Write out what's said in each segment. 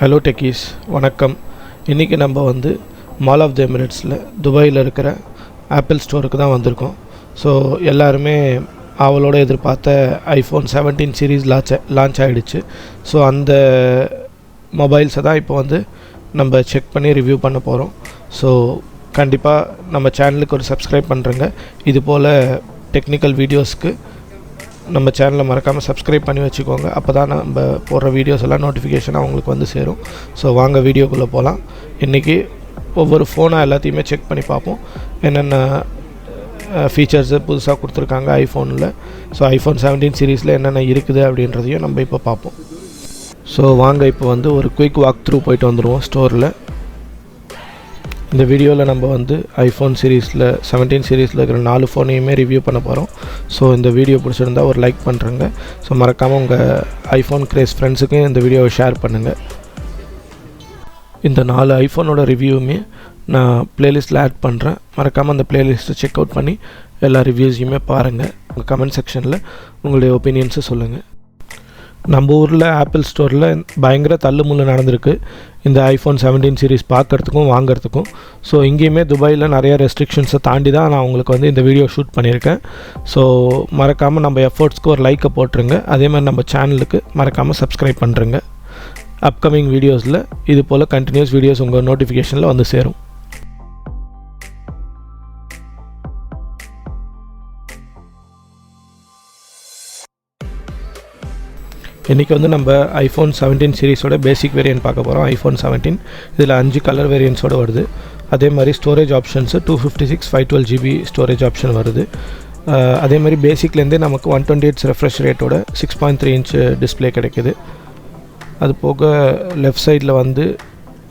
Hello techies வணக்கம். இன்றைக்கி நம்ம மால் ஆஃப் தி எமிரேட்ஸில் துபாயில் இருக்கிற ஆப்பிள் ஸ்டோருக்கு தான் வந்திருக்கோம். ஸோ எல்லாருமே அவளோட எதிர்பார்த்த ஐஃபோன் 17 சீரீஸ் லான்ச் ஆகிடுச்சு. ஸோ அந்த மொபைல்ஸை தான் இப்போ நம்ம செக் பண்ணி ரிவ்யூ பண்ண போகிறோம். ஸோ கண்டிப்பாக நம்ம சேனலுக்கு ஒரு சப்ஸ்கிரைப் பண்ணுறங்க. இது போல் டெக்னிக்கல் வீடியோஸ்க்கு நம்ம சேனலை மறக்காமல் சப்ஸ்கிரைப் பண்ணி வச்சுக்கோங்க. அப்போ தான் நம்ம போடுற வீடியோஸ் எல்லாம் நோட்டிஃபிகேஷனாக அவங்களுக்கு சேரும். ஸோ வாங்க வீடியோக்குள்ளே போகலாம். இன்றைக்கி ஒவ்வொரு ஃபோனாக எல்லாத்தையுமே செக் பண்ணி பார்ப்போம், என்னென்ன ஃபீச்சர்ஸு புதுசாக கொடுத்துருக்காங்க ஐஃபோனில். ஸோ ஐஃபோன் 17 சீரீஸில் என்னென்ன இருக்குது அப்படின்றதையும் நம்ம இப்போ பார்ப்போம். ஸோ வாங்க இப்போ ஒரு குயிக் வாக் த்ரூ போயிட்டு வந்துடுவோம் ஸ்டோரில். இந்த வீடியோவில் நம்ம ஐஃபோன் சீரீஸில் 17 சீரீஸில் இருக்கிற 4 ஃபோனையுமே ரிவ்யூ பண்ண போகிறோம். ஸோ இந்த வீடியோ பிடிச்சிருந்தா ஒரு லைக் பண்ணுறேங்க. ஸோ மறக்காமல் உங்கள் ஐஃபோன் கிரேஸ் ஃப்ரெண்ட்ஸுக்கு இந்த வீடியோவை ஷேர் பண்ணுங்கள். இந்த 4 ஐஃபோனோட ரிவ்யூவுமே நான் ப்ளேலிஸ்ட்டில் ஆட் பண்ணுறேன். மறக்காமல் அந்த ப்ளேலிஸ்ட்டை செக் அவுட் பண்ணி எல்லா ரிவ்யூஸையுமே பாருங்கள். உங்கள் கமெண்ட் செக்ஷனில் உங்களுடைய ஒப்பீனியன்ஸை சொல்லுங்கள். நம்ம ஊரில் ஆப்பிள் ஸ்டோரில் பயங்கர தள்ளுமுள்ளு நடந்திருக்கு இந்த ஐஃபோன் 17 சீரீஸ் பார்க்குறதுக்கும் வாங்கிறதுக்கும். ஸோ இங்கேயுமே துபாயில் நிறைய ரெஸ்ட்ரிக்ஷன்ஸை தாண்டி தான் நான் உங்களுக்கு இந்த வீடியோ ஷூட் பண்ணியிருக்கேன். ஸோ மறக்காமல் நம்ம எஃபோர்ட்ஸ்க்கு ஒரு லைக்கை போட்டுருங்க. அதே மாதிரி நம்ம சேனலுக்கு மறக்காமல் சப்ஸ்கிரைப் பண்ணுறங்க. அப்கமிங் வீடியோஸில் இது போல் கண்டினியூஸ் வீடியோஸ் உங்கள் நோட்டிஃபிகேஷனில் சேரும். இன்றைக்கி நம்ம ஐஃபோன் 17 சீரீஸோட பேசிக் வேரியன்ட் பார்க்க போகிறோம். ஐஃபோன் 17 இதில் 5 கலர் வேரியன்ட்ஸோடு வருது. அதே மாதிரி storage options 256 512 GB storage option வருது. அதே மாதிரி பேசிக்லேருந்தே நமக்கு 128 ரெஃப்ரெஷ் ரேட்டோட 6.3 இன்ச் டிஸ்பிளே கிடைக்கிது. அது போக லெஃப்ட் சைடில்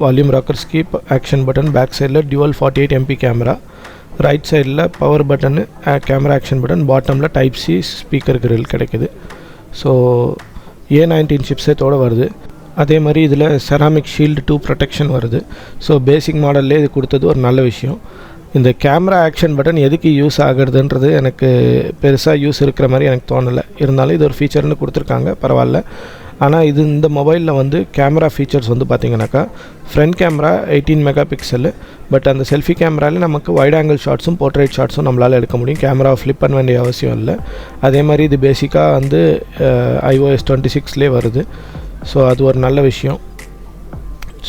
volume rocker, skip, action button, back சைடில் டியூவல் 48 MP கேமரா, ரைட் சைடில் power button, camera action button, பாட்டமில் டைப் சி ஸ்பீக்கர் கிரில் கிடைக்கிது. ஸோ A19 சிப்செட்டோடு வருது. அதே மாதிரி இதில் செராமிக் ஷீல்டு 2 ப்ரொடெக்ஷன் வருது. ஸோ பேசிக் மாடல்லே இது கொடுத்தது ஒரு நல்ல விஷயம். இந்த கேமரா ஆக்ஷன் பட்டன் எதுக்கு யூஸ் ஆகுறதுன்றது எனக்கு பெருசாக யூஸ் இருக்கிற மாதிரி எனக்கு தோணலை. இருந்தாலும் இது ஒரு ஃபீச்சர்னு கொடுத்துருக்காங்க, பரவாயில்ல. ஆனால் இந்த மொபைலில் கேமரா ஃபீச்சர்ஸ் பார்த்தீங்கன்னாக்கா front camera 18 mega pixel. But அந்த செல்ஃபி கேமராவில் நமக்கு வைட் ஆங்கிள் ஷாட்ஸும் போர்ட்ரேட் ஷாட்ஸும் நம்மளால் எடுக்க முடியும். கேமராவை ஃப்ளிப் பண்ண வேண்டிய அவசியம் இல்லை. அதே மாதிரி இது பேசிக்காக iOS 26லே வருது. ஸோ அது ஒரு நல்ல விஷயம்.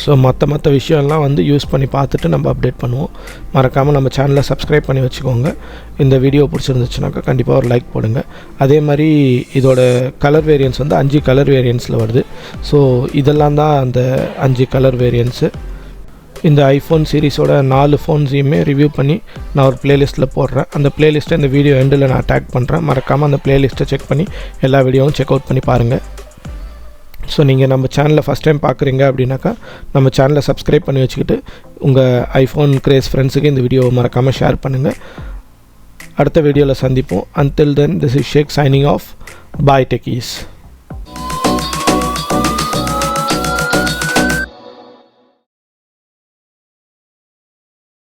ஸோ மற்ற விஷயம்லாம் யூஸ் பண்ணி பார்த்துட்டு நம்ம அப்டேட் பண்ணுவோம். மறக்காமல் நம்ம சேனலை சப்ஸ்கிரைப் பண்ணி வச்சுக்கோங்க. இந்த வீடியோ பிடிச்சிருந்துச்சுனாக்கா கண்டிப்பாக ஒரு லைக் போடுங்க. அதே மாதிரி இதோட கலர் வேரியன்ஸ் 5 கலர் வேரியன்ஸில் வருது. ஸோ இதெல்லாம் தான் அந்த 5 கலர் வேரியன்ஸு. இந்த ஐஃபோன் சீரீஸோட 4 ஃபோன்ஸையுமே ரிவ்யூ பண்ணி நான் ஒரு ப்ளேலிஸ்ட்டில் போடுறேன். அந்த ப்ளேலிஸ்ட்டை இந்த வீடியோ எண்டில் நான் டேக் பண்ணுறேன். மறக்காமல் அந்த ப்ளேலிஸ்ட்டை செக் பண்ணி எல்லா வீடியோவும் செக் அவுட் பண்ணி பாருங்கள். ஸோ நீங்கள் நம்ம சேனலை ஃபஸ்ட் டைம் பார்க்குறீங்க அப்படின்னாக்கா நம்ம சேனலை சப்ஸ்கிரைப் பண்ணி வச்சுக்கிட்டு உங்கள் ஐஃபோன் கிரேஸ் ஃப்ரெண்ட்ஸுக்கு இந்த வீடியோவை மறக்காமல் ஷேர் பண்ணுங்கள். அடுத்த வீடியோவில் சந்திப்போம். Until then, this is Sheikh signing off. Bye techies.